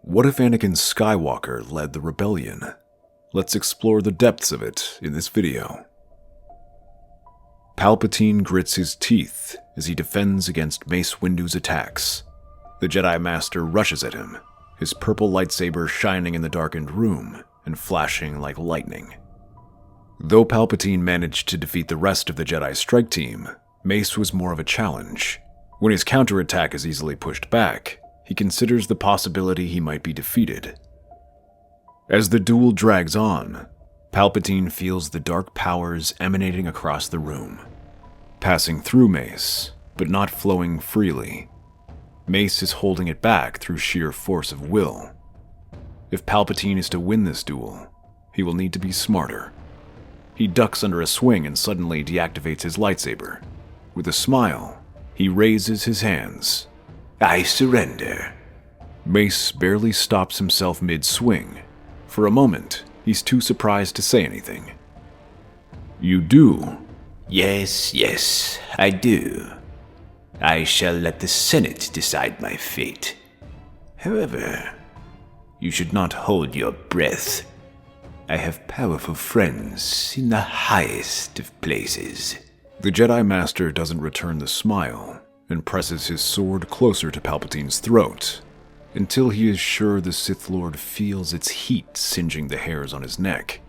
What if Anakin Skywalker led the rebellion? Let's explore the depths of it in this video. Palpatine grits his teeth as he defends against Mace Windu's attacks. The Jedi Master rushes at him, his purple lightsaber shining in the darkened room and flashing like lightning. Though Palpatine managed to defeat the rest of the Jedi strike team, Mace was more of a challenge. When his counterattack is easily pushed back, he considers the possibility he might be defeated. As the duel drags on, Palpatine feels the dark powers emanating across the room, passing through Mace, but not flowing freely. Mace is holding it back through sheer force of will. If Palpatine is to win this duel, he will need to be smarter. He ducks under a swing and suddenly deactivates his lightsaber. With a smile, he raises his hands. "I surrender." Mace barely stops himself mid-swing. For a moment, he's too surprised to say anything. "You do?" Yes, I do. I shall let the Senate decide my fate. However, you should not hold your breath. I have powerful friends in the highest of places. The Jedi Master doesn't return the smile and presses his sword closer to Palpatine's throat until he is sure the Sith Lord feels its heat singeing the hairs on his neck.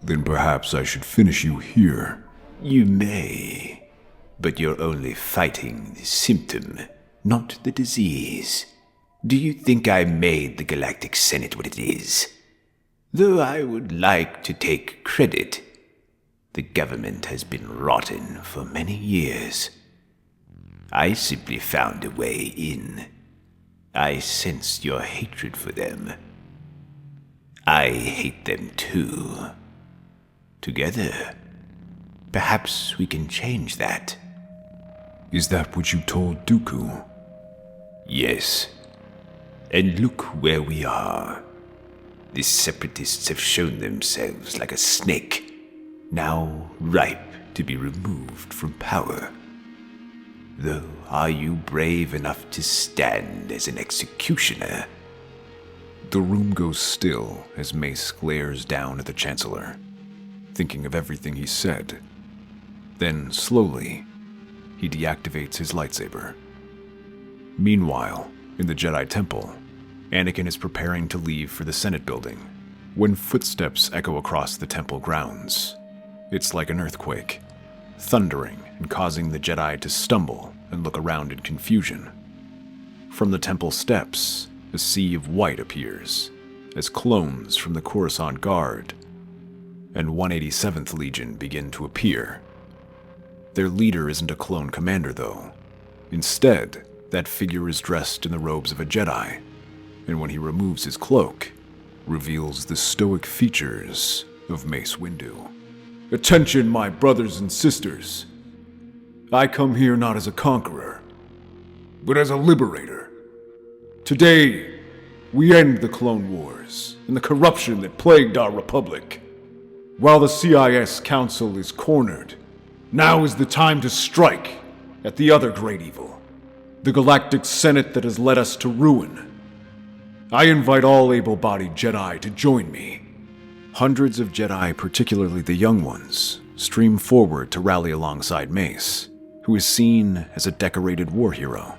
"Then perhaps I should finish you here." You may, but you're only fighting the symptom, not the disease. Do you think I made the Galactic Senate what it is? Though I would like to take credit, the government has been rotten for many years. I simply found a way in. I sensed your hatred for them. I hate them too. Together, perhaps we can change that. Is that what you told Dooku? Yes. And look where we are. The Separatists have shown themselves like a snake, now ripe to be removed from power. Though, are you brave enough to stand as an executioner? The room goes still as Mace glares down at the Chancellor, thinking of everything he said. Then, slowly, he deactivates his lightsaber. Meanwhile, in the Jedi Temple, Anakin is preparing to leave for the Senate building when footsteps echo across the temple grounds. It's like an earthquake, thundering and causing the Jedi to stumble and look around in confusion. From the temple steps, a sea of white appears, as clones from the Coruscant Guard and 187th Legion begin to appear. Their leader isn't a clone commander, though. Instead, that figure is dressed in the robes of a Jedi, and when he removes his cloak, reveals the stoic features of Mace Windu. "Attention, my brothers and sisters. I come here not as a conqueror, but as a liberator. Today, we end the Clone Wars and the corruption that plagued our republic. While the CIS Council is cornered, now is the time to strike at the other great evil, the Galactic Senate that has led us to ruin. I invite all able-bodied Jedi to join me." Hundreds of Jedi, particularly the young ones, stream forward to rally alongside Mace, who is seen as a decorated war hero.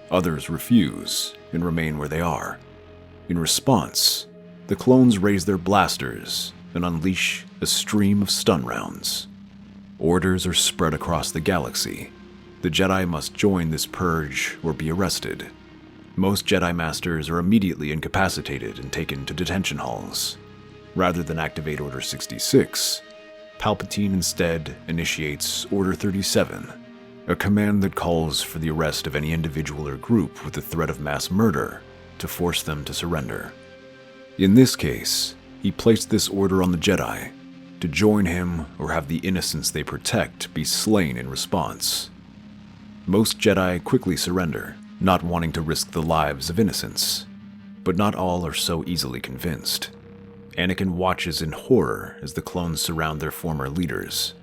Others refuse and remain where they are. In response, the clones raise their blasters and unleash a stream of stun rounds. Orders are spread across the galaxy. The Jedi must join this purge or be arrested. Most Jedi Masters are immediately incapacitated and taken to detention halls. Rather than activate Order 66, Palpatine instead initiates Order 37, a command that calls for the arrest of any individual or group with the threat of mass murder to force them to surrender. In this case, he placed this order on the Jedi to join him or have the innocents they protect be slain in response. Most Jedi quickly surrender, not wanting to risk the lives of innocents, but not all are so easily convinced. Anakin watches in horror as the clones surround their former leaders.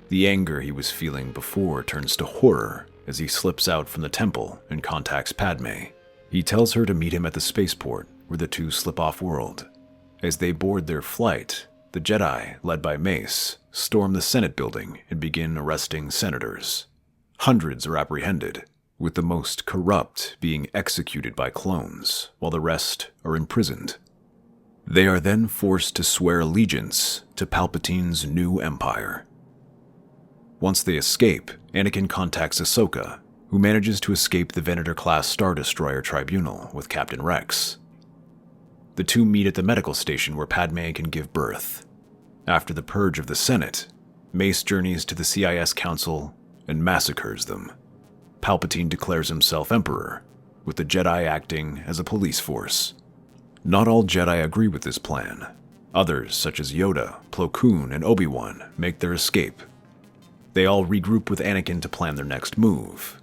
The anger he was feeling before turns to horror as he slips out from the temple and contacts Padme. He tells her to meet him at the spaceport where the two slip off-world. As they board their flight, the Jedi, led by Mace, storm the Senate building and begin arresting senators. Hundreds are apprehended, with the most corrupt being executed by clones, while the rest are imprisoned. They are then forced to swear allegiance to Palpatine's new empire. Once they escape, Anakin contacts Ahsoka, who manages to escape the Venator-class Star Destroyer tribunal with Captain Rex. The two meet at the medical station where Padme can give birth. After the purge of the Senate, Mace journeys to the CIS Council and massacres them. Palpatine declares himself Emperor, with the Jedi acting as a police force. Not all Jedi agree with this plan. Others, such as Yoda, Plo Koon, and Obi-Wan, make their escape. They all regroup with Anakin to plan their next move.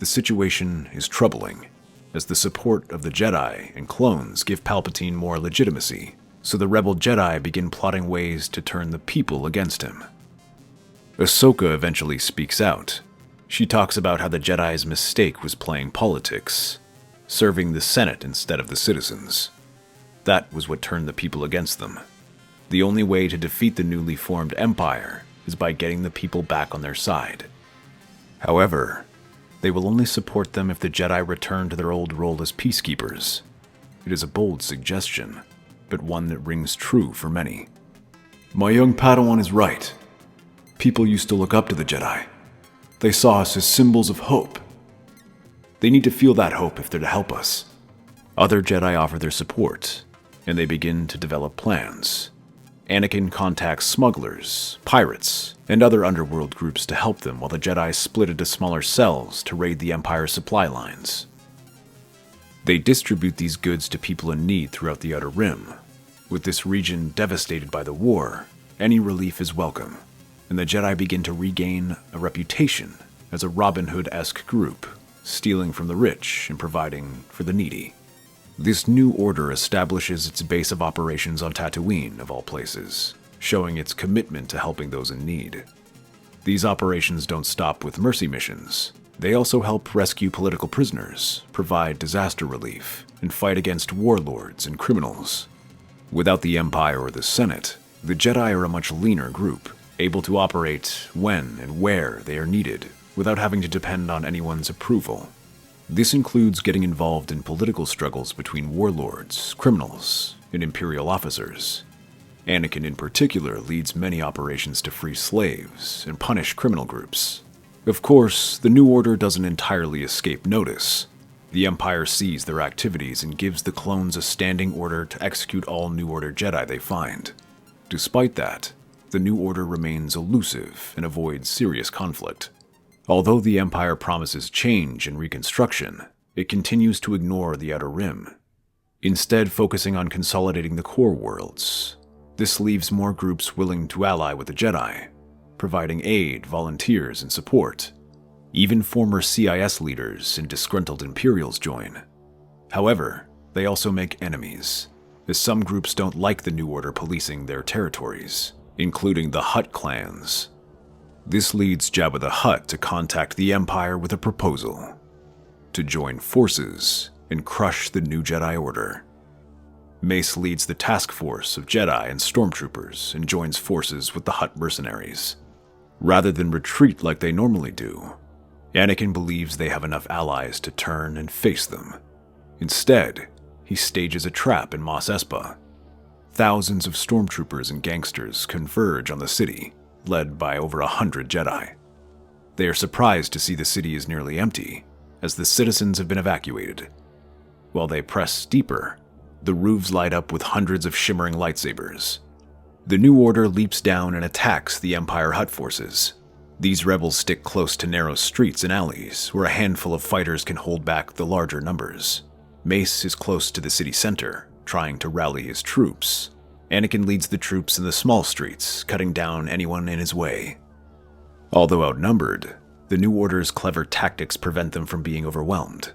The situation is troubling, as the support of the Jedi and clones give Palpatine more legitimacy, so the rebel Jedi begin plotting ways to turn the people against him. Ahsoka eventually speaks out. She talks about how the Jedi's mistake was playing politics, serving the Senate instead of the citizens. That was what turned the people against them. The only way to defeat the newly formed Empire is by getting the people back on their side. However, they will only support them if the Jedi return to their old role as peacekeepers. It is a bold suggestion, but one that rings true for many. My young Padawan is right. People used to look up to the Jedi. They saw us as symbols of hope. They need to feel that hope if they're to help us. Other Jedi offer their support, and they begin to develop plans. Anakin contacts smugglers, pirates, and other underworld groups to help them while the Jedi split into smaller cells to raid the Empire's supply lines. They distribute these goods to people in need throughout the Outer Rim. With this region devastated by the war, any relief is welcome, and the Jedi begin to regain a reputation as a Robin Hood-esque group, stealing from the rich and providing for the needy. This new order establishes its base of operations on Tatooine, of all places, showing its commitment to helping those in need. These operations don't stop with mercy missions. They also help rescue political prisoners, provide disaster relief, and fight against warlords and criminals. Without the Empire or the Senate, the Jedi are a much leaner group, able to operate when and where they are needed, without having to depend on anyone's approval. This includes getting involved in political struggles between warlords, criminals, and Imperial officers. Anakin in particular leads many operations to free slaves and punish criminal groups. Of course, the New Order doesn't entirely escape notice. The Empire sees their activities and gives the clones a standing order to execute all New Order Jedi they find. Despite that, the New Order remains elusive and avoids serious conflict. Although the Empire promises change and reconstruction, it continues to ignore the Outer Rim, instead focusing on consolidating the core worlds. This leaves more groups willing to ally with the Jedi, providing aid, volunteers, and support. Even former CIS leaders and disgruntled Imperials join. However, they also make enemies, as some groups don't like the New Order policing their territories, including the Hutt clans. This leads Jabba the Hutt to contact the Empire with a proposal to join forces and crush the new Jedi Order. Mace leads the task force of Jedi and stormtroopers and joins forces with the Hutt mercenaries. Rather than retreat like they normally do, Anakin believes they have enough allies to turn and face them. Instead, he stages a trap in Mos Espa. Thousands of stormtroopers and gangsters converge on the city, led by over 100 Jedi. They are surprised to see the city is nearly empty, as the citizens have been evacuated. While they press deeper, the roofs light up with hundreds of shimmering lightsabers. The New Order leaps down and attacks the Empire Hutt forces. These rebels stick close to narrow streets and alleys, where a handful of fighters can hold back the larger numbers. Mace is close to the city center, trying to rally his troops. Anakin leads the troops in the small streets, cutting down anyone in his way. Although outnumbered, the New Order's clever tactics prevent them from being overwhelmed.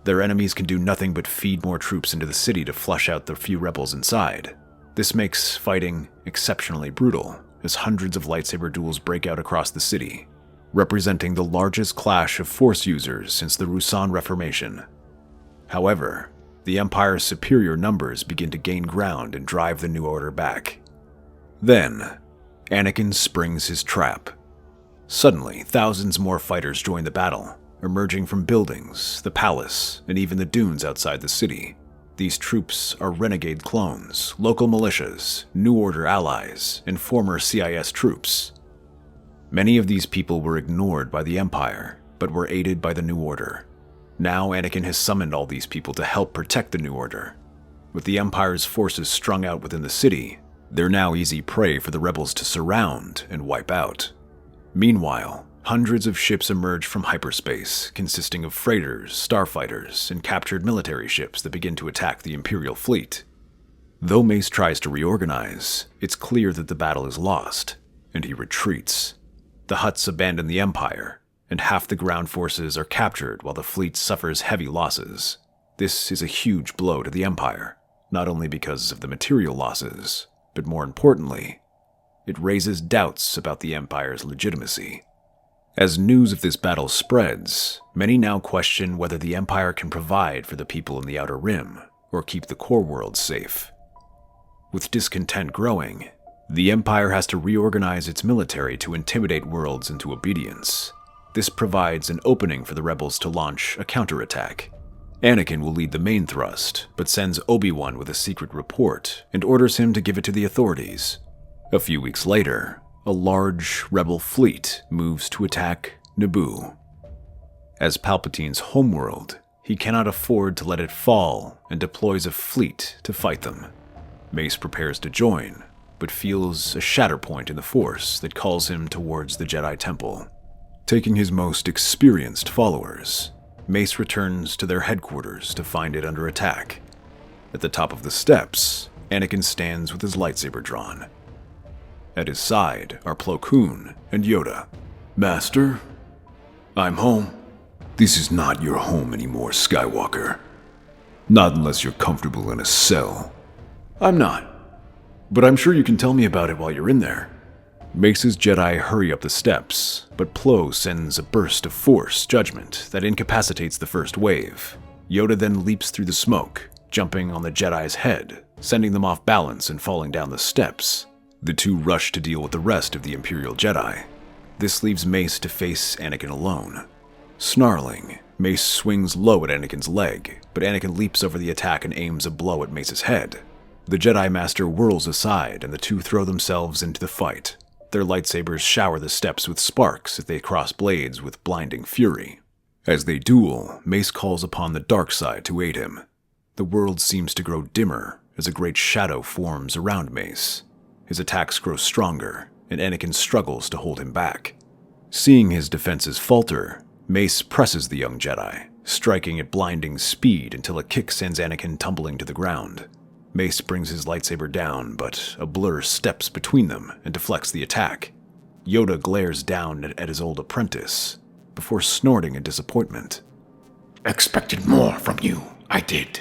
Their enemies can do nothing but feed more troops into the city to flush out the few rebels inside. This makes fighting exceptionally brutal, as hundreds of lightsaber duels break out across the city, representing the largest clash of Force users since the Ruusan Reformation. However, the Empire's superior numbers begin to gain ground and drive the New Order back. Then, Anakin springs his trap. Suddenly, thousands more fighters join the battle, emerging from buildings, the palace, and even the dunes outside the city. These troops are renegade clones, local militias, New Order allies, and former CIS troops. Many of these people were ignored by the Empire, but were aided by the New Order. Now Anakin has summoned all these people to help protect the New Order. With the Empire's forces strung out within the city, they're now easy prey for the rebels to surround and wipe out. Meanwhile, hundreds of ships emerge from hyperspace, consisting of freighters, starfighters, and captured military ships that begin to attack the Imperial fleet. Though Mace tries to reorganize, it's clear that the battle is lost, and he retreats. The Hutts abandon the Empire, and half the ground forces are captured while the fleet suffers heavy losses. This is a huge blow to the Empire, not only because of the material losses, but more importantly, it raises doubts about the Empire's legitimacy. As news of this battle spreads, many now question whether the Empire can provide for the people in the Outer Rim, or keep the core world safe. With discontent growing, the Empire has to reorganize its military to intimidate worlds into obedience. This provides an opening for the rebels to launch a counterattack. Anakin will lead the main thrust, but sends Obi-Wan with a secret report and orders him to give it to the authorities. A few weeks later, a large rebel fleet moves to attack Naboo. As Palpatine's homeworld, he cannot afford to let it fall and deploys a fleet to fight them. Mace prepares to join, but feels a shatter point in the Force that calls him towards the Jedi Temple. Taking his most experienced followers, Mace returns to their headquarters to find it under attack. At the top of the steps, Anakin stands with his lightsaber drawn. At his side are Plo Koon and Yoda. Master, I'm home. This is not your home anymore, Skywalker. Not unless you're comfortable in a cell. I'm not, but I'm sure you can tell me about it while you're in there. Mace's Jedi hurry up the steps, but Plo sends a burst of Force judgment that incapacitates the first wave. Yoda then leaps through the smoke, jumping on the Jedi's head, sending them off balance and falling down the steps. The two rush to deal with the rest of the Imperial Jedi. This leaves Mace to face Anakin alone. Snarling, Mace swings low at Anakin's leg, but Anakin leaps over the attack and aims a blow at Mace's head. The Jedi Master whirls aside and the two throw themselves into the fight. Their lightsabers shower the steps with sparks as they cross blades with blinding fury. As they duel, Mace calls upon the dark side to aid him. The world seems to grow dimmer as a great shadow forms around Mace. His attacks grow stronger, and Anakin struggles to hold him back. Seeing his defenses falter, Mace presses the young Jedi, striking at blinding speed until a kick sends Anakin tumbling to the ground. Mace brings his lightsaber down, but a blur steps between them and deflects the attack. Yoda glares down at his old apprentice, before snorting in disappointment. Expected more from you, I did.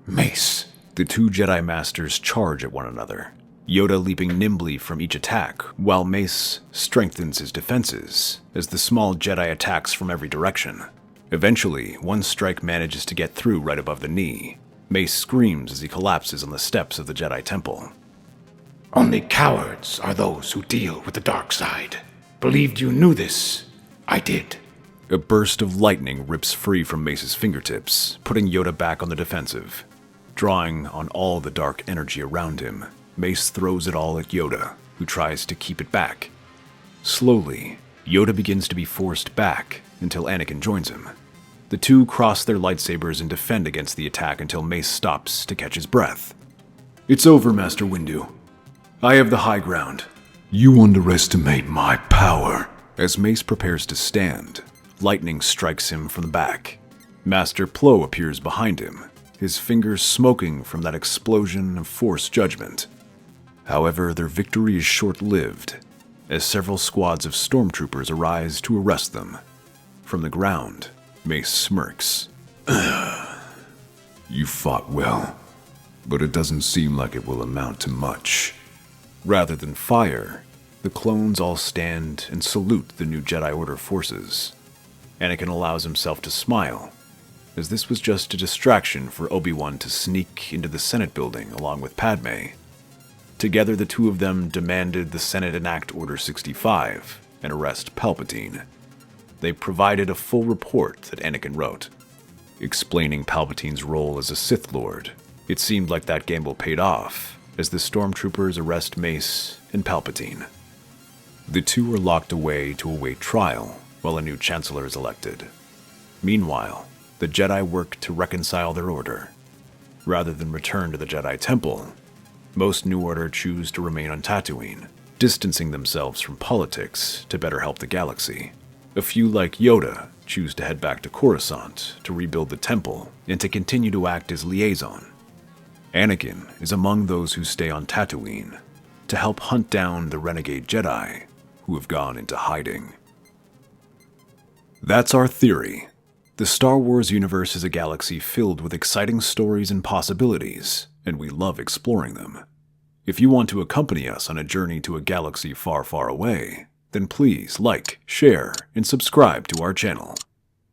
Mace. The two Jedi Masters charge at one another, Yoda leaping nimbly from each attack, while Mace strengthens his defenses as the small Jedi attacks from every direction. Eventually, one strike manages to get through right above the knee. Mace screams as he collapses on the steps of the Jedi Temple. Only cowards are those who deal with the dark side. Believed you knew this. I did. A burst of lightning rips free from Mace's fingertips, putting Yoda back on the defensive. Drawing on all the dark energy around him, Mace throws it all at Yoda, who tries to keep it back. Slowly, Yoda begins to be forced back until Anakin joins him. The two cross their lightsabers and defend against the attack until Mace stops to catch his breath. It's over, Master Windu. I have the high ground. You underestimate my power. As Mace prepares to stand, lightning strikes him from the back. Master Plo appears behind him, his fingers smoking from that explosion of Force judgment. However, their victory is short-lived, as several squads of stormtroopers arise to arrest them. From the ground, Mace smirks. You fought well, but it doesn't seem like it will amount to much. Rather than fire, the clones all stand and salute the new Jedi Order forces. Anakin allows himself to smile. as this was just a distraction for Obi-Wan to sneak into the Senate building along with Padme. Together, the two of them demanded the Senate enact Order 65 and arrest Palpatine. They provided a full report that Anakin wrote, explaining Palpatine's role as a Sith Lord. It seemed like that gamble paid off, as the stormtroopers arrest Mace and Palpatine. The two are locked away to await trial while a new chancellor is elected. Meanwhile, the Jedi work to reconcile their order. Rather than return to the Jedi Temple, most New Order choose to remain on Tatooine, distancing themselves from politics to better help the galaxy. A few, like Yoda, choose to head back to Coruscant to rebuild the temple and to continue to act as liaison. Anakin is among those who stay on Tatooine to help hunt down the renegade Jedi who have gone into hiding. That's our theory. The Star Wars universe is a galaxy filled with exciting stories and possibilities, and we love exploring them. If you want to accompany us on a journey to a galaxy far, far away, then please like, share, and subscribe to our channel.